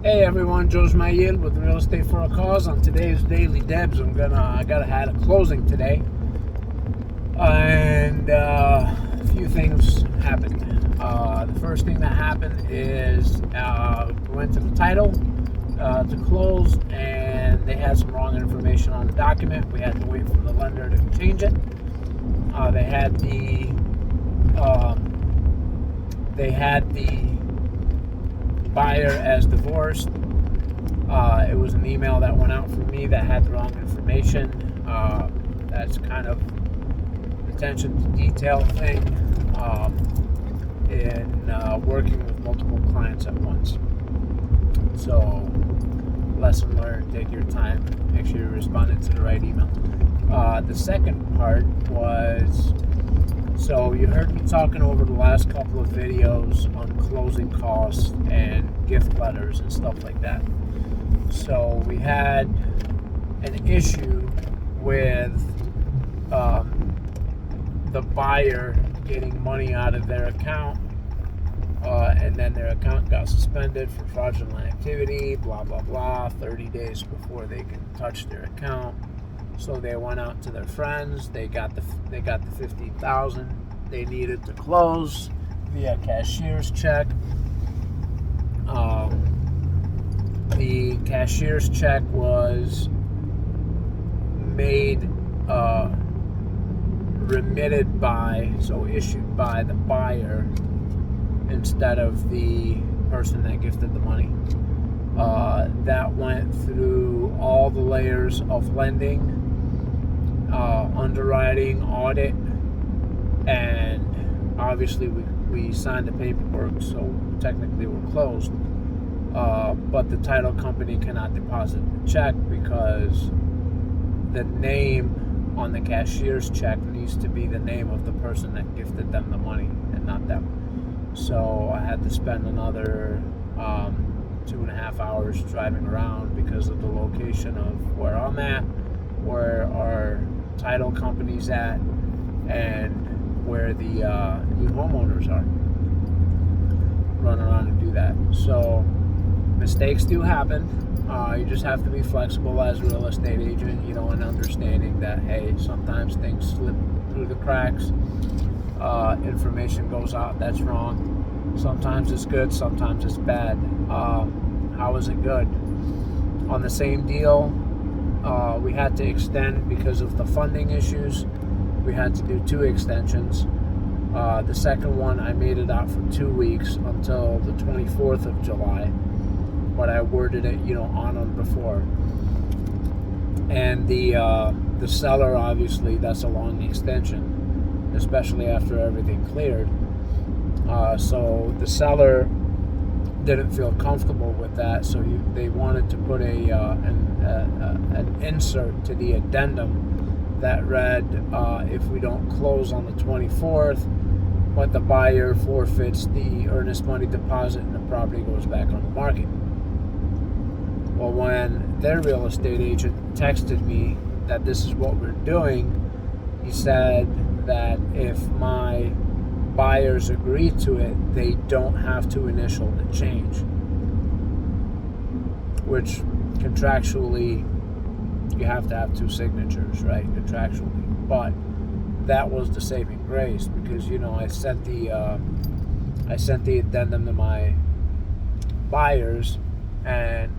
Hey everyone, Joe's my yield with Real Estate for a Cause. On today's Daily Dibs, I gotta have a closing today, and a few things happened. The first thing that happened is we went to the title to close, and they had some wrong information on the document. We had to wait for the lender to change it. They had the buyer as divorced. It was an email that went out from me that had the wrong information. That's kind of attention to detail thing in working with multiple clients at once. So, lesson learned, take your time, make sure you're responding to the right email. The second part was, so you heard me talking over the last couple of videos on closing costs and gift letters and stuff like that. So we had an issue with the buyer getting money out of their account, and then their account got suspended for fraudulent activity, blah, blah, blah, 30 days before they can touch their account. So they went out to their friends. They got the $50,000 they needed to close via cashier's check. The cashier's check was made issued by the buyer instead of the person that gifted the money. That went through all the layers of lending, underwriting, audit, and obviously we signed the paperwork, so technically we're closed. But the title company cannot deposit the check because the name on the cashier's check needs to be the name of the person that gifted them the money and not them. So I had to spend another 2.5 hours driving around because of the location of where I'm at, where our title company's at, and where the new homeowners are. Run around and do that. So mistakes do happen. You just have to be flexible as a real estate agent, and understanding that, hey, sometimes things slip through the cracks. Information goes out that's wrong. Sometimes it's good, sometimes it's bad. How is it good? On the same deal, we had to extend because of the funding issues. We had to do 2 extensions. The second one, I made it out for 2 weeks until the 24th of July, but I worded it, on and before. And the seller, obviously, that's a long extension, especially after everything cleared. So the seller didn't feel comfortable with that, so they wanted to put an insert to the addendum that read, if we don't close on the 24th, but the buyer forfeits the earnest money deposit and the property goes back on the market. Well, when their real estate agent texted me that this is what we're doing, he said that if my buyers agree to it, they don't have to initial the change, which contractually you have to have 2 signatures, right? Contractually. But that was the saving grace, because I sent the addendum to my buyers, and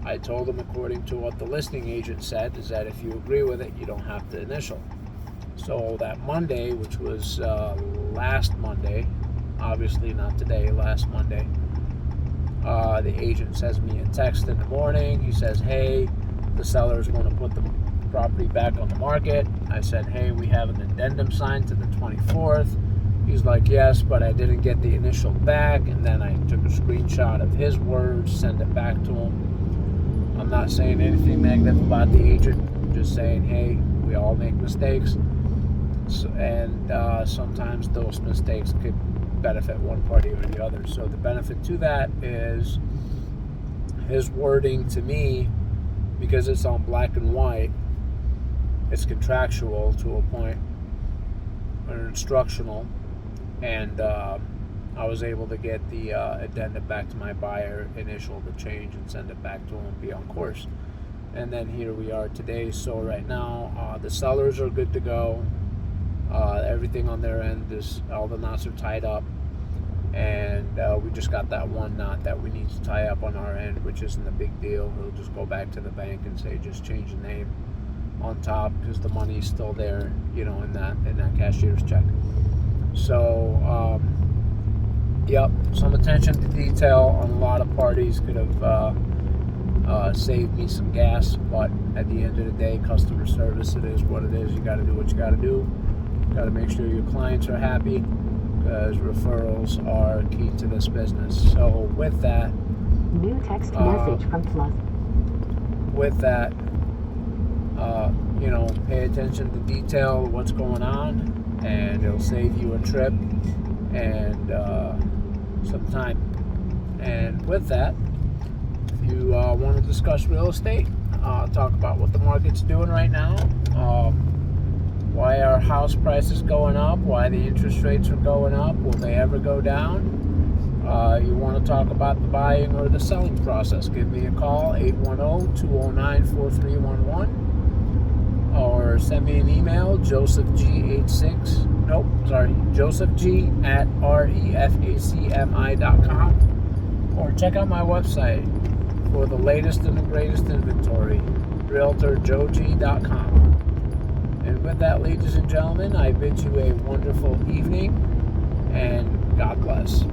I told them, according to what the listing agent said, is that if you agree with it, you don't have to initial. So that Monday, which was last Monday, obviously not today, last Monday, the agent sends me a text in the morning. He says, hey, the seller is going to put the property back on the market. I said, hey, we have an addendum signed to the 24th. He's like, yes, but I didn't get the initial back. And then I took a screenshot of his words, sent it back to him. I'm not saying anything negative about the agent, just saying, hey, we all make mistakes. So, and sometimes those mistakes could benefit one party or the other. So the benefit to that is his wording to me, because it's on black and white, it's contractual to a point, or instructional, and I was able to get the addendum back to my buyer, initial the change, and send it back to him and be on course. And then here we are today. So right now, the sellers are good to go. Everything on their end is, all the knots are tied up. And we just got that one knot that we need to tie up on our end, which isn't a big deal. We'll just go back to the bank and say, just change the name on top, because the money's still there, in that cashier's check. So, yep, some attention to detail on a lot of parties could have saved me some gas, but at the end of the day, customer service, it is what it is. You got to do what you got to do. You got to make sure your clients are happy, because referrals are key to this business. So with that, new text message from Plus. With that, pay attention to detail, what's going on, and it'll save you a trip and some time. And with that, if you want to discuss real estate, talk about what the market's doing right now, why are house prices going up, why the interest rates are going up, will they ever go down? You want to talk about the buying or the selling process, give me a call, 810-209-4311, or send me an email, josephg@refacmi.com, or check out my website for the latest and the greatest inventory, realtorjoeg.com. And with that, ladies and gentlemen, I bid you a wonderful evening, and God bless.